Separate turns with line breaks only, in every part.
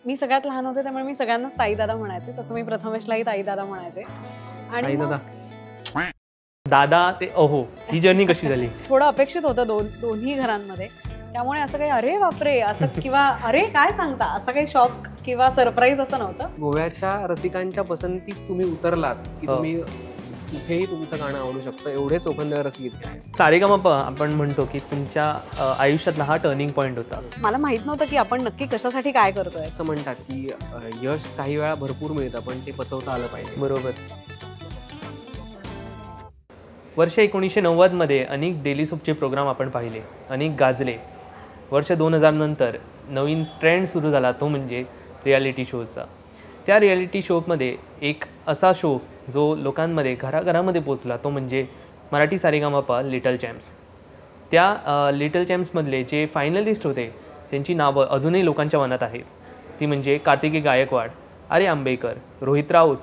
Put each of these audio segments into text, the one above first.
मी सगळ्यात लहान होते त्यामुळे मी सगळ्यांनाच ताई दादा म्हणायचे. तसं मी प्रथमेशलाही ताई दादा म्हणायचे. आणि
दादा ते अहो ही जर्नी कशी झाली?
थोडं अपेक्षित होतं दोन्ही घरांमध्ये. त्यामुळे असं काही अरे बापरे असं किंवा अरे काय सांगता असं काही शॉक किंवा सरप्राईज असं नव्हतं.
गोव्याच्या रसिकांच्या पसंतीस तुम्ही उतरलात की तुम्ही कुठेही तुमचं गाणं आवडू शकतं, एवढे चोखंदळ रसगीत आहे.
सारेगामापा आपण म्हणतो की तुमच्या आयुष्यातला हा टर्निंग पॉईंट होता.
मला माहित नव्हतं की आपण नक्की कशासाठी काय करतोय.
असं म्हणतात की यश काही वेळा भरपूर मिळतं पण ते पचवता आलं पाहिजे.
बरोबर. वर्ष 1990 मध्ये अनेक डेली सोपचे प्रोग्राम आपण पाहिले, अनेक गाजले. वर्ष 2000 नंतर नवीन ट्रेंड सुरू झाला, तो म्हणजे रियालिटी शोजचा. त्या रियालिटी शोमध्ये एक असा शो जो लोकांमध्ये घराघरामध्ये पोचला, तो म्हणजे मराठी सारेगामापा लिटल चॅम्प्स. त्या लिटल चॅम्प्समधले जे फायनलिस्ट होते त्यांची नावं अजूनही लोकांच्या मनात आहेत. ती म्हणजे कार्तिकी गायकवाड, आर्य आंबेकर, रोहित राऊत,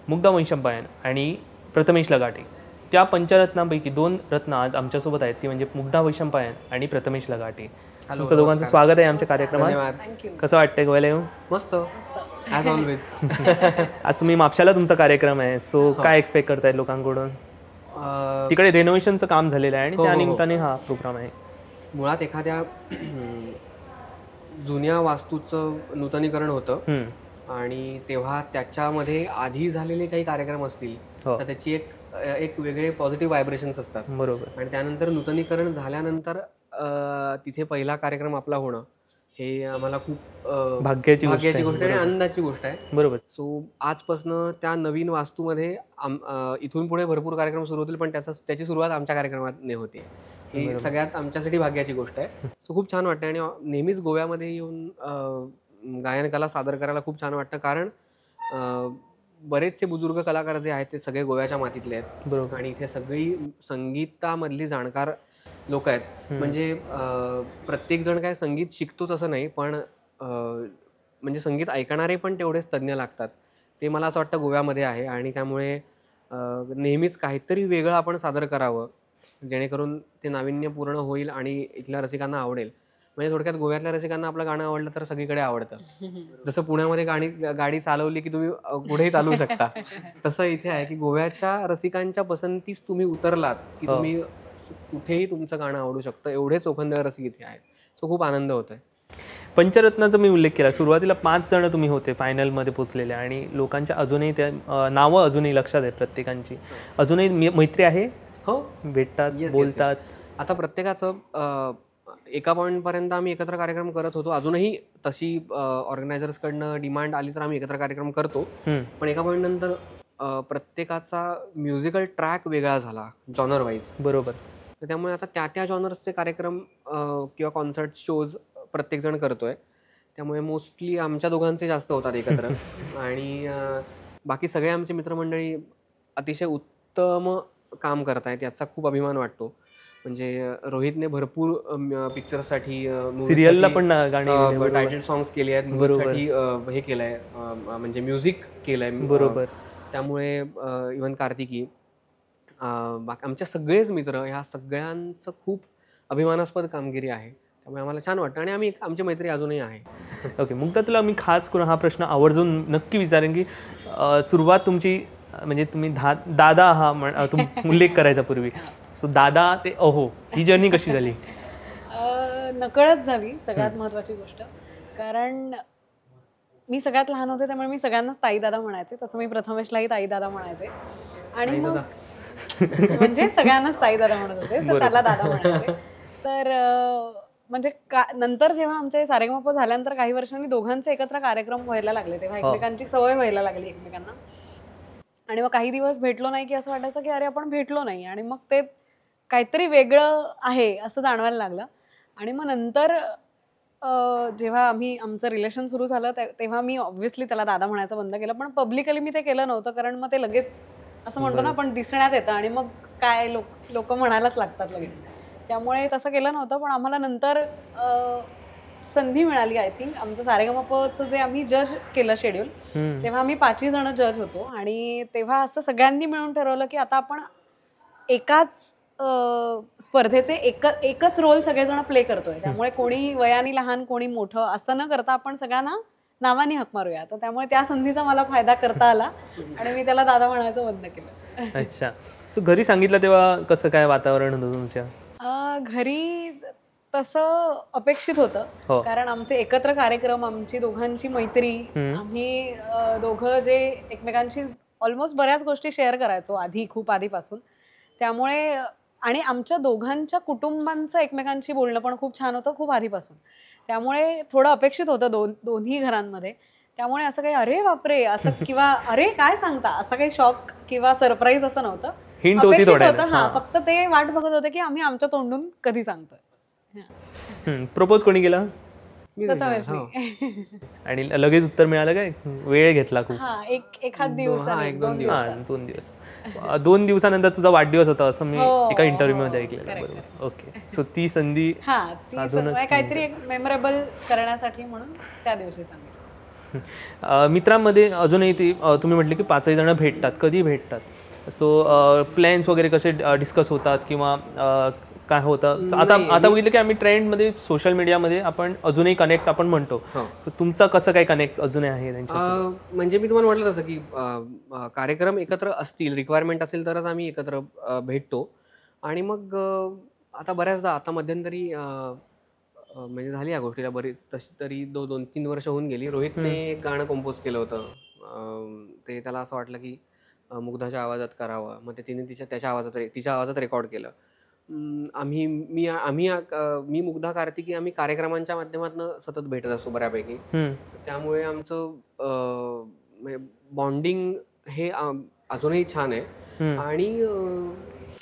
मुग्धा वैशंपायन आणि प्रथमेश लगाटे. त्या पंचरत्नांपैकी 2 रत्न आज आमच्यासोबत आहेत, ती म्हणजे मुग्धा वैशंपायन आणि प्रथमेश लगाटे. तुमचं दोघांचं स्वागत आहे आमच्या कार्यक्रमात. कसं वाटतंय गोव्याला येऊन?
मस्त ॲज ऑलवेज.
आज तुम्ही म्हापशाला तुमचा कार्यक्रम आहे, सो काय एक्सपेक्ट करताय लोकांकडून? तिकडे रेनोव्हेशनचं काम झालेलं आहे आणि त्या निमित्ताने हा प्रोग्राम आहे.
मुळात एखाद्या जुन्या वास्तूचं नूतनीकरण होतं आणि तेव्हा त्याच्यामध्ये आधी झालेले काही कार्यक्रम असतील तर त्याची एक वेगळे पॉझिटिव्ह व्हायब्रेशन्स असतात.
बरोबर.
आणि त्यानंतर नूतनीकरण झाल्यानंतर तिथे पहिला कार्यक्रम आपला होणं हे आम्हाला खूप
भाग्याची गोष्ट
आणि आनंदाची गोष्ट आहे.
बरोबर.
सो आजपासून त्या नवीन वास्तूमध्ये इथून पुढे भरपूर कार्यक्रम सुरू होतील, पण त्याची सुरुवात आमच्या कार्यक्रमाने होते. ही सगळ्यात आमच्यासाठी भाग्याची गोष्ट आहे. सो खूप छान वाटतं आणि नेहमीच गोव्यामध्ये येऊन गायन कला सादर करायला खूप छान वाटतं, कारण बरेचसे बुजुर्ग कलाकार जे आहेत ते सगळे गोव्याच्या मातीतले आहेत.
बरोबर.
आणि इथे सगळी संगीतामधली जाणकार लोक आहेत. म्हणजे प्रत्येक जण काय संगीत शिकतोच असं नाही, पण म्हणजे संगीत ऐकणारे पण तेवढेच तज्ज्ञ लागतात. ते मला असं वाटतं गोव्यामध्ये आहे आणि त्यामुळे नेहमीच काहीतरी वेगळं आपण सादर करावं जेणेकरून ते नाविन्यपूर्ण होईल आणि इथल्या रसिकांना आवडेल. म्हणजे थोडक्यात गोव्यातल्या रसिकांना आपलं गाणं आवडलं तर सगळीकडे आवडतं. जसं पुण्यामध्ये गाडी चालवली की तुम्ही पुढेही चालवू शकता, तसं इथे आहे की गोव्याच्या रसिकांच्या पसंतीस तुम्ही उतरलात की तुम्ही कुठेही तुमचं गाणं आवडू शकतं, एवढे चोखंदळ रसिक इथे आहेत. सो खूप आनंद होतोय.
पंचरत्नाचा मी उल्लेख केला. सुरुवातीला 5 जण तुम्ही होते फायनलमध्ये पोचलेले आणि लोकांच्या अजूनही त्या नावं अजूनही लक्षात आहेत प्रत्येकांची. अजूनही मैत्री आहे?
हो,
भेटतात, बोलतात.
आता प्रत्येकाचं एका पॉईंटपर्यंत आम्ही एकत्र कार्यक्रम करत होतो. अजूनही तशी ऑर्गनायझर्सकडनं डिमांड आली तर आम्ही एकत्र कार्यक्रम करतो. पण एका पॉईंट नंतर प्रत्येकाचा म्युझिकल ट्रॅक वेगळा झाला जॉनर वाईज.
बरोबर.
तर त्यामुळे आता त्या जॉनर्सचे कार्यक्रम किंवा कॉन्सर्ट शोज प्रत्येकजण करतोय. त्यामुळे मोस्टली आमच्या दोघांचे जास्त होतात एकत्र. आणि बाकी सगळे आमचे मित्रमंडळी अतिशय उत्तम काम करतायत, याचा खूप अभिमान वाटतो. म्हणजे रोहितने भरपूर पिक्चरसाठी
सिरियलला पण गाणी
टायटल सॉंग्स केले आहेत, मूवीसाठी हे केलंय म्हणजे म्युझिक केलंय.
बरोबर.
त्यामुळे इव्हन कार्तिकी, आमच्या सगळेच मित्र ह्या सगळ्यांचं खूप अभिमानास्पद कामगिरी आहे. त्यामुळे आम्हाला छान वाटतं आणि आमची मैत्री अजूनही आहे.
ओके. मुग्धा, तुला मी खास करून हा प्रश्न आवर्जून नक्की विचारेन की सुरुवात तुमची म्हणजे तुम्ही दादा हा उल्लेख करायचा पूर्वी, सो दादा ते अहो ही जर्नी कशी झाली?
नकळत झाली सगळ्यात महत्त्वाची गोष्ट, कारण मी सगळ्यात लहान होते त्यामुळे मी सगळ्यांनाच ताई दादा म्हणायचे. तसं मी प्रथमेशलाही ताई दादा म्हणायचे आणि मग म्हणजे सगळ्यांनाच ताई दादा म्हणत होते, तर त्याला दादा म्हणायचे. तर म्हणजे नंतर जेव्हा आमचे सारेगमप झाल्यानंतर काही वर्षांनी दोघांचे एकत्र कार्यक्रम व्हायला लागले, तेव्हा एकमेकांची सवय व्हायला लागली एकमेकांना. आणि मग काही दिवस भेटलो नाही की असं वाटायचं की अरे आपण भेटलो नाही, आणि मग ते काहीतरी वेगळं आहे असं जाणवायला लागलं. आणि मग नंतर जेव्हा आमचं रिलेशन सुरू झालं तेव्हा मी ऑब्व्हियसली त्याला दादा म्हणायचं बंद केलं, पण पब्लिकली मी ते केलं नव्हतं, कारण मग ते लगेच असं म्हणतो ना आपण दिसण्यात येतं आणि मग काय लोक म्हणायलाच लागतात लगेच. त्यामुळे तसं केलं नव्हतं. पण आम्हाला नंतर संधी मिळाली, आय थिंक आमचं सारेगमपचं जे आम्ही जज केलं शेड्यूल, तेव्हा आम्ही 5 जण जज होतो. आणि तेव्हा असं सगळ्यांनी मिळून ठरवलं की आता आपण एकाच स्पर्धेचे एकच रोल सगळेजण प्ले करतोय. त्यामुळे कोणी वयाने लहान कोणी मोठं असं न करता आपण सगळ्यांना नावाने हाक मारूया. तर त्यामुळे त्या संधीचा मला फायदा करता आला आणि मी त्याला दादा म्हणायचं बंद केलं.
अच्छा. सो घरी सांगितलं तेव्हा कसं काय वातावरण होतं तुमच्या?
घरी तसं अपेक्षित होतं,
हो.
कारण आमचे एकत्र कार्यक्रम, आमची दोघांची मैत्री, आम्ही दोघं जे एकमेकांशी ऑलमोस्ट बऱ्याच गोष्टी शेअर करायचो आधी, खूप आधीपासून. त्यामुळे आणि आमच्या दोघांच्या कुटुंबांचं एकमेकांशी बोलणं पण खूप छान होतं खूप आधीपासून. त्यामुळे थोडं अपेक्षित होतं दोन्ही घरांमध्ये. त्यामुळे असं काही अरे बापरे असं किंवा अरे काय सांगता असं काही शॉक किंवा सरप्राईज असं नव्हतं.
हिंट होती
अपेक्षित
थोड्याने.
होतं, फक्त ते वाट बघत होते की आम्ही आमच्या तोंडून कधी सांगतोय.
प्रपोज कोणी केला?
प्रथमेश
हो.
मी.
आणि लगेच उत्तर मिळालं काय? वेळ घेतला खूप?
हा एखाद दिवसाने, 2 दिवस.
हा 2 दिवस. 2 दिवसानंतर तुझा वाढदिवस होता असं मी
हो,
एका इंटरव्ह्यू मध्ये
हो,
ऐकलेलं.
correct,
बरोबर. ओके. सो ती संधी
हा ती काहीतरी एक मेमोरेबल करण्यासाठी म्हणून त्या दिवशी सांगितलं.
मित्रांमध्ये अजूनही ती तुम्ही म्हटले की 5 जण भेटतात. कधी भेटतात? सो प्लॅन्स वगैरे कसे डिस्कस होतात किंवा काय होतं? आता बघितलं की आम्ही ट्रेंडमध्ये सोशल मीडियामध्ये आपण अजूनही कनेक्ट आपण म्हणतो. तुमचा कसं काय कनेक्ट अजूनही आहे त्यांच्यासोबत?
म्हणजे मी तुम्हाला म्हटलं तसं की कार्यक्रम एकत्र असतील, रिक्वायरमेंट असेल तरच आम्ही एकत्र भेटतो. आणि मग आता बऱ्याचदा आता मध्यंतरी म्हणजे झाली या गोष्टीला बरीच तशी तरी 2-3 वर्ष होऊन गेली. रोहितने एक गाणं कंपोज केलं होतं. ते त्याला असं वाटलं की मुग्धाच्या आवाजात करावं. मग ते तिने तिच्या आवाजात रेकॉर्ड केलं. मी मुग्धा कार्तिकी आम्ही कार्यक्रमांच्या माध्यमातून सतत भेटत असतो बऱ्यापैकी. त्यामुळे आमचं बॉन्डिंग हे अजूनही छान आहे. आणि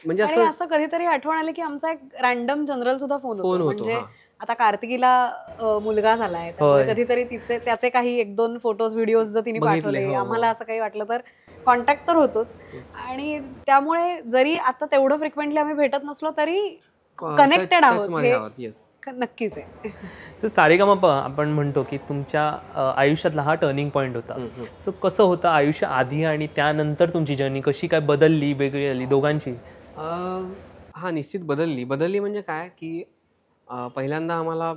म्हणजे
असं कधीतरी आठवण आली की आमचा एक रॅन्डम जनरल सुद्धा फोन होतो. म्हणजे आता कार्तिकीला मुलगा झालाय, त्यामुळे कधीतरी त्याचे काही 1-2 फोटोज व्हिडिओज जर तिने पाठवले, आम्हाला असं काही वाटलं तर कॉन्टॅक्ट तर होतोच. आणि त्यामुळे जरी आता तेवढं फ्रिक्वेंटली आम्ही भेटत नसलो तरी कनेक्टेड आहोत हे नक्कीच आहे.
सारेगमपा आपण म्हणतो की तुमच्या आयुष्यातला हा टर्निंग पॉईंट होता. सो कसं होतं आयुष्य आधी आणि त्यानंतर तुमची जर्नी कशी काय बदलली, वेगळी झाली दोघांची?
हा निश्चित बदलली म्हणजे काय की पहिल्यांदा आम्हाला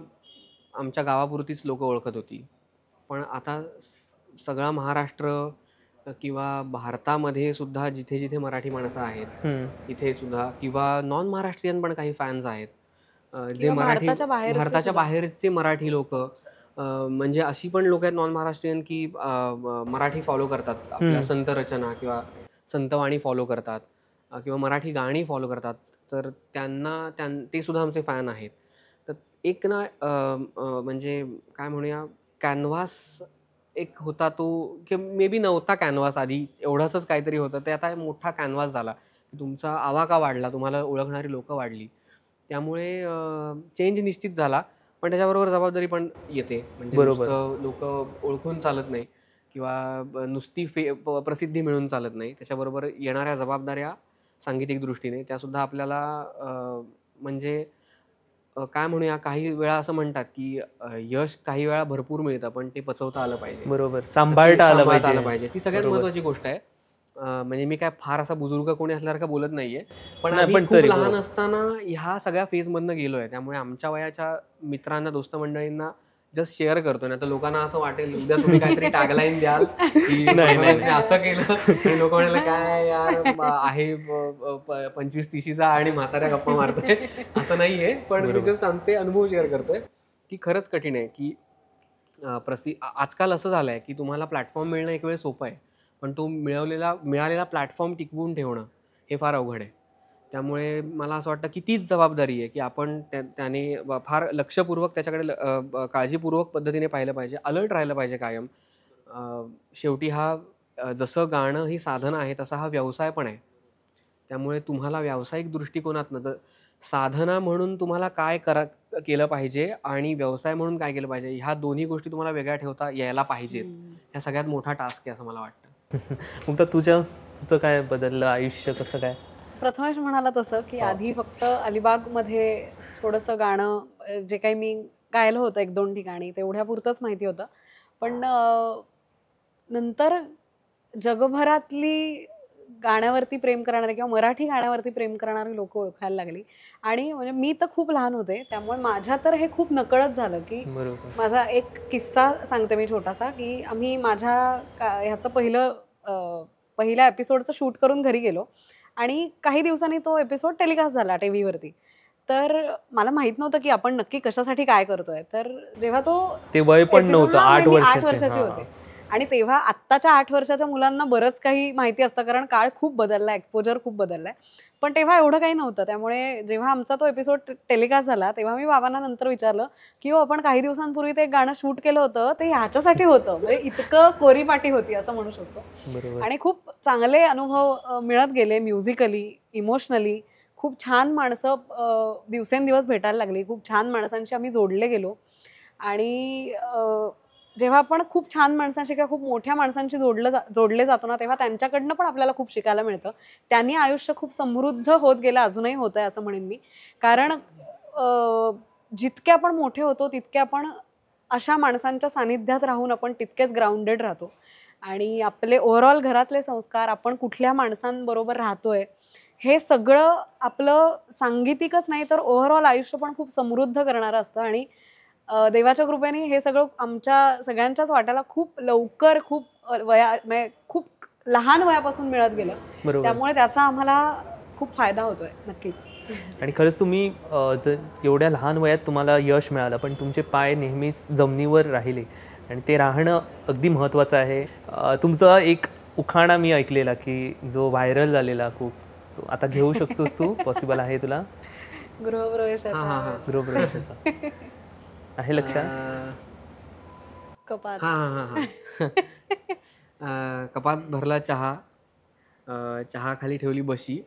आमच्या गावापुरतीच लोक ओळखत होती. पण आता सगळा महाराष्ट्र किंवा भारतामध्ये सुद्धा जिथे जिथे मराठी माणसं आहेत इथे सुद्धा किंवा नॉन महाराष्ट्रीयन पण काही फॅन्स आहेत जे भारताच्या बाहेरचे मराठी लोक, म्हणजे अशी पण लोक आहेत नॉन महाराष्ट्रीयन की मराठी फॉलो करतात, आपल्या संत रचना किंवा संतवाणी फॉलो करतात किंवा मराठी गाणी फॉलो करतात. तर ते सुद्धा आमचे फॅन आहेत. तर एक ना म्हणजे काय म्हणूया कॅनव्हास एक होता तो की मे बी नव्हता कॅनव्हास आधी, एवढंच काहीतरी होतं. ते आता मोठा कॅनव्हास झाला. तुमचा आवाका वाढला, तुम्हाला ओळखणारी लोकं वाढली. त्यामुळे चेंज निश्चित झाला. पण त्याच्याबरोबर जबाबदारी पण येते. म्हणजे नुसतं लोक ओळखून चालत नाही किंवा नुसती प्रसिद्धी मिळून चालत नाही. त्याच्याबरोबर येणाऱ्या जबाबदाऱ्या सांगीतिक दृष्टीने त्यासुद्धा आपल्याला म्हणजे काय म्हणूया काही वेळा असं म्हणतात की यश काही वेळा भरपूर मिळतं पण ते पचवता आलं पाहिजे.
बरोबर, सांभाळता आलं
पाहिजे. ती सगळ्यात महत्वाची गोष्ट आहे. म्हणजे मी काय फार असा बुजुर्ग कोणी असल्यासारखं बोलत नाहीये, पण आम्ही खूप लहान असताना ह्या सगळ्या फेजमधनं गेलोय. त्यामुळे आमच्या वयाच्या मित्रांना, दोस्त मंडळींना जस्ट शेअर करतो. ना तर लोकांना असं वाटेल उद्या तुम्ही काहीतरी टॅगलाईन द्याल की असं केलं आणि लोक म्हणाले काय यार आहे 25-30चा आणि म्हाताऱ्या गप्पा मारतोय. असं नाहीये, पण मी जस्ट आमचे अनुभव शेअर करतोय की खरंच कठीण आहे की आजकाल असं झालंय की तुम्हाला प्लॅटफॉर्म मिळणं एक वेळ सोपं आहे, पण तो मिळालेला प्लॅटफॉर्म टिकवून ठेवणं हे फार अवघड आहे. त्यामुळे मला असं वाटतं की तीच जबाबदारी आहे की आपण त्याने फार लक्षपूर्वक त्याच्याकडे काळजीपूर्वक पद्धतीने पाहिलं पाहिजे, अलर्ट राहिलं पाहिजे कायम. शेवटी हा जसं गाणं ही साधन आहे तसा हा व्यवसाय पण आहे. त्यामुळे तुम्हाला व्यावसायिक दृष्टिकोनातनं साधना म्हणून तुम्हाला काय केलं पाहिजे आणि व्यवसाय म्हणून काय केलं पाहिजे ह्या दोन्ही गोष्टी तुम्हाला वेगळ्या ठेवता यायला पाहिजेत. ह्या सगळ्यात मोठा टास्क आहे असं मला वाटतं.
मग तुझं काय बदललं आयुष्य, कसं काय?
प्रथमेश म्हणाला तसं की आधी फक्त अलिबागमध्ये थोडंसं गाणं जे काही मी गायलं होतं 1-2 ठिकाणी तेवढ्या पुरतंच माहिती होतं. पण नंतर जगभरातली गाण्यावरती प्रेम करणारे किंवा मराठी गाण्यावरती प्रेम करणारी लोक ओळखायला लागली. आणि म्हणजे मी तर खूप लहान होते, त्यामुळे माझ्या तर हे खूप नकळत झालं की
बरोबर.
माझा एक किस्सा सांगते मी छोटासा, की आम्ही माझ्या ह्याचं पहिल्या एपिसोडचं शूट करून घरी गेलो आणि काही दिवसांनी तो एपिसोड टेलिकास्ट झाला टीव्हीवरती. तर मला माहित नव्हतं की आपण नक्की कशासाठी काय करतोय. तर जेव्हा तो
ते वय पण नव्हतं, 8
मी 8
वर्षाचे.
वर्षाची
हां.
होते आणि तेव्हा आत्ताच्या 8 वर्षाच्या मुलांना बरंच काही माहिती असतं, कारण काळ खूप बदललाय, एक्सपोजर खूप बदललाय. पण तेव्हा एवढं काही नव्हतं. त्यामुळे जेव्हा आमचा तो एपिसोड टेलिकास्ट झाला तेव्हा मी बाबांना नंतर विचारलं की हो, आपण काही दिवसांपूर्वी ते गाणं शूट केलं होतं, ते ह्याच्यासाठी होतं. म्हणजे इतकं कोरीपाटी होती असं म्हणू शकतो.
बरोबर.
आणि खूप चांगले अनुभव मिळत गेले. म्युझिकली, इमोशनली खूप छान माणसं दिवसेंदिवस भेटायला लागली. खूप छान माणसांशी आम्ही जोडले गेलो. आणि जेव्हा आपण खूप छान माणसांशी किंवा खूप मोठ्या माणसांशी जोडले जातो ना, तेव्हा त्यांच्याकडनं पण आपल्याला खूप शिकायला मिळतं. त्यांनी आयुष्य खूप समृद्ध होत गेलं, अजूनही होत आहे असं म्हणेन मी. कारण जितके आपण मोठे होतो तितके आपण अशा माणसांच्या सानिध्यात राहून आपण तितकेच ग्राउंडेड राहतो. आणि आपले ओव्हरऑल घरातले संस्कार, आपण कुठल्या माणसांबरोबर राहतोय, हे सगळं आपलं सांगीतिकच नाही तर ओव्हरऑल आयुष्य पण खूप समृद्ध करणारं असतं. आणि देवाच्या कृपेने हे सगळं आमच्या सगळ्यांच्याच वाट्याला खूप लवकर, खूप म्हणजे खूप लहान वयापासून मिळत गेलं.
बरोबर.
त्यामुळे त्याचा आम्हाला खूप फायदा होतोय नक्कीच.
आणि खरंच तुम्ही जर एवढ्या लहान वयात तुम्हाला यश मिळालं, पण तुमचे पाय नेहमीच जमिनीवर राहिले आणि ते राहणं अगदी महत्त्वाचं आहे. तुमचा एक उखाणा मी ऐकलेला की जो व्हायरल झालेला खूप, तो आता घेऊ शकतोस तू? पॉसिबल आहे तुला?
गृहप्रवेशाचा
गृहप्रवेशाचा आहे लक्षात?
कपात.
कपात भरला चहा, चहा खाली ठेवली बशी,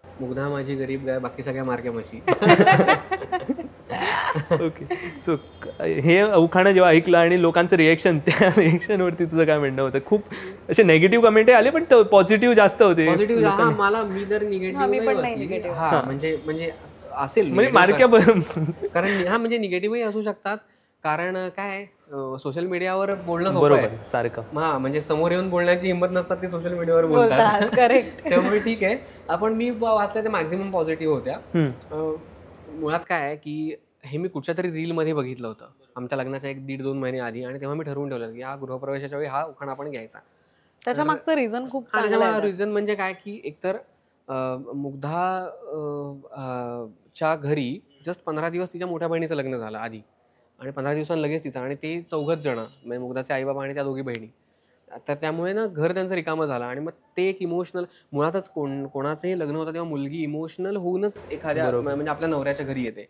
मुग्धा माझी गरीब गाय, बाकी सगळ्या मार्क्या म्हशी.
ओके. सो हे उखाणं जेव्हा ऐकलं आणि लोकांचं रिएक्शन, त्या रिएक्शनवरती तुझं काय म्हणणं होतं? खूप असे नेगेटिव्ह कमेंट आले, पण पॉझिटिव्ह जास्त होते.
पॉझिटिव्ह मला मी जर
मी पण नाही
निगेटिव्ह म्हणजे असेल
म्हणजे मार्क्या
कारण म्हणजे निगेटिव्हही असू शकतात. कारण काय सोशल मीडियावर बोलणं सोपं
बरोबर
आहे.
सारखं.
म्हणजे समोर येऊन बोलण्याची हिंमत नसतात, ते सोशल मीडियावर बोलतात.
करेक्ट.
त्यामुळे ठीक आहे. आपण मी वाचल्या त्या मॅक्झिमम पॉझिटिव्ह होत्या. मुळात काय आहे की हे मी कुठच्या तरी रीलमध्ये बघितलं होतं आमच्या लग्नाच्या 1-1.5-2 महिने आधी, आणि तेव्हा मी ठरवून ठेवलं की हा गृहप्रवेशाच्या वेळी हा उखाणा आपण घ्यायचा.
त्याच्या मागचं रिझन खूप चांगलं आहे.
रिझन म्हणजे काय की एकतर मुग्धा च्या घरी जस्ट 15 दिवस तिच्या मोठ्या बहिणीचं लग्न झालं आधी, आणि 15 दिवसांनी लगेच तिचं, आणि ते 4 जण म्हणजे मुग्धाचे आई बाबा आणि त्या 2 बहिणी. तर त्यामुळे ना घर त्यांचं रिकामं झालं. आणि मग ते एक इमोशनल, मुळातच कोणाचंही लग्न होतं तेव्हा मुलगी इमोशनल होऊनच एखाद्या म्हणजे आपल्या नवऱ्याच्या घरी येते.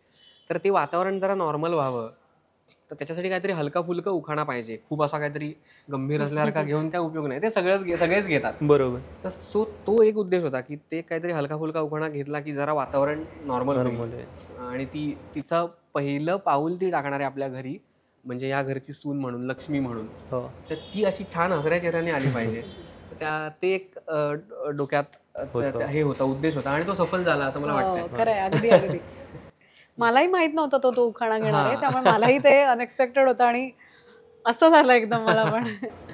तर ते वातावरण जरा नॉर्मल व्हावं, तर त्याच्यासाठी काहीतरी हलका फुलका उखाणा पाहिजे. खूप असा काहीतरी गंभीर असल्यासारखा घेऊन काय उपयोग नाही. ते सगळेच घेतात.
बरोबर.
तर तो एक उद्देश होता की ते काहीतरी हलका फुलका उखाणा घेतला की जरा वातावरण नॉर्मल होईल. आणि तिचं पहिलं पाऊल ती टाकणार आहे आपल्या घरी, म्हणजे या घरची सून म्हणून, लक्ष्मी म्हणून. तर ती अशी छान हसऱ्या चेहऱ्याने आली पाहिजे. ते एक डोक्यात हे होता, उद्देश होता, आणि तो सफल झाला असं मला वाटतं.
खरंय, अगदी. मलाही माहित नव्हता तो उखाणा घेणार आहे, त्यामुळे मलाही ते अनएक्सपेक्टेड होतं आणि असं झालं एकदम मला पण.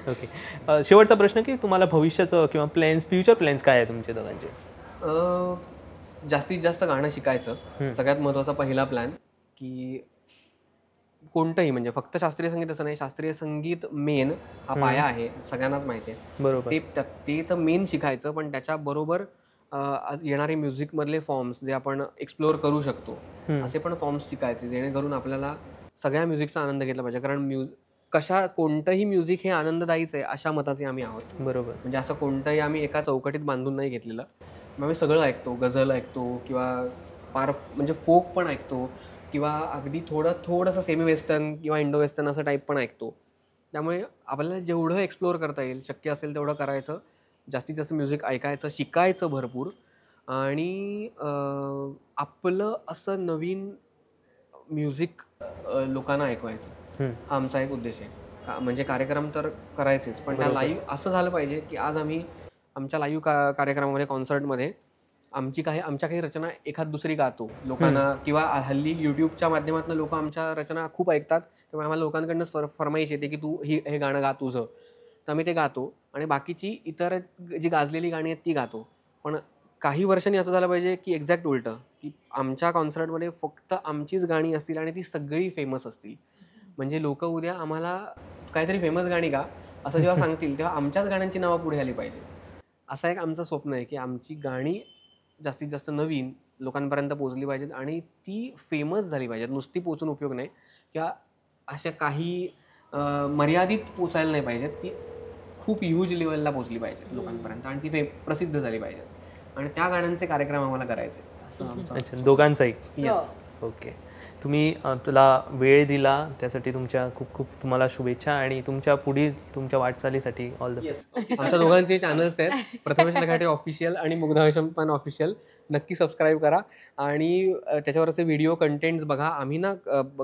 ओके. शेवटचा प्रश्न की तुम्हाला भविष्याचं किंवा फ्युचर प्लॅन्स काय आहे तुमचे दोघांचे?
जास्तीत जास्त गाणं शिकायचं सगळ्यात महत्त्वाचा पहिला प्लॅन. की कोणतंही, म्हणजे फक्त शास्त्रीय संगीत असं नाही, शास्त्रीय संगीत मेन हा पाया आहे, सगळ्यांनाच माहिती आहे.
बरोबर.
ते तर मेन शिकायचं, पण त्याच्याबरोबर येणारे म्युझिकमधले फॉर्म्स जे आपण एक्सप्लोअर करू शकतो, असे पण फॉर्म्स शिकायचे, जेणेकरून आपल्याला सगळ्या म्युझिकचा आनंद घेतला पाहिजे. कारण कोणतंही म्युझिक हे आनंददायीच आहे अशा मताचे आम्ही आहोत.
बरोबर.
म्हणजे असं कोणतंही आम्ही एका चौकटीत बांधून नाही घेतलेलं. मग आम्ही सगळं ऐकतो, गझल ऐकतो किंवा म्हणजे फोक पण ऐकतो, किंवा अगदी थोडंसं सेमी वेस्टर्न किंवा इंडो वेस्टर्न असं टाईप पण ऐकतो. त्यामुळे आपल्याला जेवढं एक्सप्लोअर करता येईल, शक्य असेल तेवढं करायचं, जास्तीत जास्त म्युझिक ऐकायचं, शिकायचं भरपूर, आणि आपलं असं नवीन म्युझिक लोकांना ऐकवायचं, हा आमचा एक उद्देश आहे. म्हणजे कार्यक्रम तर करायचेच, पण त्या लाईव्ह असं झालं पाहिजे की आज आम्ही आमच्या लाईव्ह कार्यक्रमामध्ये, कॉन्सर्टमध्ये आमच्या काही रचना एखाद दुसरी गातो लोकांना, किंवा हल्ली यूट्यूबच्या माध्यमातून लोक आमच्या रचना खूप ऐकतात, त्यामुळे आम्हाला लोकांकडनं फरमाईश येते की तू हे गाणं गा तुझं. तर आम्ही ते गातो आणि बाकीची इतर जी गाजलेली गाणी आहेत ती गातो. पण काही वर्षांनी असं झालं पाहिजे की एक्झॅक्ट उलटं, की आमच्या कॉन्सर्टमध्ये फक्त आमचीच गाणी असतील आणि ती सगळी फेमस असतील. म्हणजे लोक उद्या आम्हाला काहीतरी फेमस गाणी गा असं जेव्हा सांगतील तेव्हा आमच्याच गाण्यांची नावं पुढे आली पाहिजे. असं एक आमचं स्वप्न आहे की आमची गाणी जास्तीत जास्त नवीन लोकांपर्यंत पोहोचली पाहिजेत आणि ती फेमस झाली पाहिजेत. नुसती पोचून उपयोग नाही किंवा अशा काही मर्यादित पोचायला नाही पाहिजेत. ती खूप ह्यूज लेवलला पोचली पाहिजे लोकांपर्यंत आणि ती प्रसिद्ध झाली पाहिजे आणि त्या गाण्यांचे कार्यक्रम आम्हाला करायचे असं आमचं.
अच्छा, दोघांचाही.
येस.
ओके. तुम्ही तुला वेळ दिला त्यासाठी तुमच्या खूप खूप तुम्हाला शुभेच्छा आणि तुमच्या पुढील तुमच्या वाटचालीसाठी ऑल द बेस्ट.
आमच्या दोघांचे चॅनल्स आहेत, प्रथमेश लखाटे ऑफिशियल आणि मुग्धा हशमखान ऑफिशियल. नक्की सबस्क्राईब करा आणि त्याच्यावरचे व्हिडिओ कंटेंट्स बघा. आम्ही ना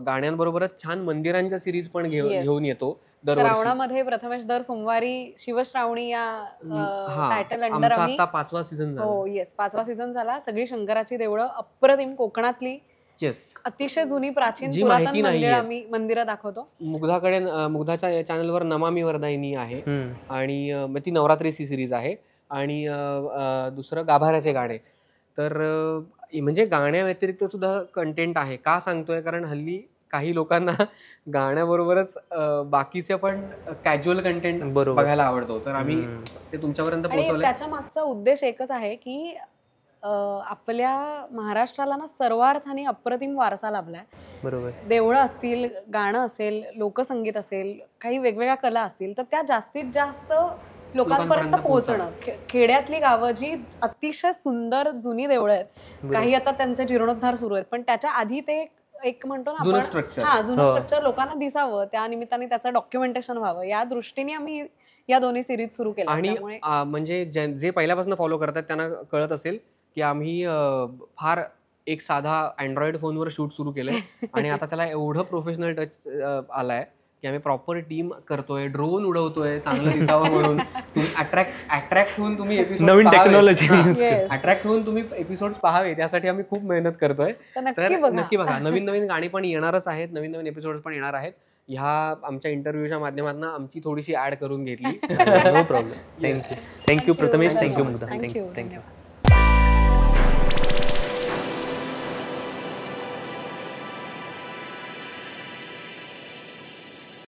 गाण्यांबरोबरच छान मंदिरांच्या सिरीज पण घेऊन येतो दरवर्षी.
श्रावणामध्ये प्रथमेश दर सोमवारी शिवश्रावणी या टायटल अंडर
आमचा
आम्ही
आता 5वा सीझन झाला.
हो येस 5वा सीझन झाला. सगळी शंकराची देवळं अप्रतिम कोकणातली
येस.
अतिशय जुनी प्राचीन
जी
पुरातन
माहिती
मंदिरं
नाहीये.
आम्ही मंदिरं दाखवतो.
मुग्धाच्या या चॅनलवर नमामी वरदायिनी आहे आणि ती नवरात्रीची सिरीज आहे आणि दुसरं गाभाऱ्याचे गाणे. तर म्हणजे गाण्या व्यतिरिक्त सुद्धा कंटेंट आहे. का सांगतोय, कारण हल्ली काही लोकांना गाण्याबरोबरच बाकीचे पण कॅज्युअल कंटेंट बघायला आवडतो. तर आम्ही ते तुमच्यापर्यंत
आणि
पोहोचवलंय.
त्याच्या मागचा उद्देश एकच आहे की आपल्या महाराष्ट्राला ना सर्वार्थाने अप्रतिम वारसा लाभलाय.
बरोबर.
देवळं असतील, गाणं असेल, लोकसंगीत असेल, काही वेगवेगळ्या कला असतील, तर त्या जास्तीत जास्त लोकांपर्यंत पोहोचणं. खेड्यातली गावं जी अतिशय सुंदर जुनी देवळं आहेत, काही आता त्यांचे जीर्णोद्धार सुरू आहेत, पण त्याच्या आधी ते एक म्हणतो ना
जुनं
आपण जुनं स्ट्रक्चर लोकांना दिसावं, त्या निमित्ताने त्याचं डॉक्युमेंटेशन व्हावं, या दृष्टीने आम्ही या दोन्ही सिरीज सुरू केल्या.
आणि म्हणजे जे पहिल्यापासून फॉलो करतात त्यांना कळत असेल की आम्ही फार एक साधा अँड्रॉइड फोनवर शूट सुरू केलंय आणि आता त्याला एवढं प्रोफेशनल टच आलाय की आम्ही प्रॉपर टीम करतोय, ड्रोन उडवतोय चांगलं दिसावं म्हणून. अट्रॅक्ट होऊन तुम्ही एपिसोड
नवीन टेक्नॉलॉजी
अट्रॅक्ट होऊन तुम्ही एपिसोड्स पाहावे, त्यासाठी आम्ही खूप मेहनत करतोय. तर नक्की बघा. नवीन नवीन गाणी पण येणारच आहेत, नवीन नवीन एपिसोड्स पण येणार आहेत. ह्या आमच्या इंटरव्ह्यूच्या माध्यमातून आमची थोडीशी ऍड करून घेतली.
No problem. Thank you Prathamesh. Thank you Mugdha. Thank you.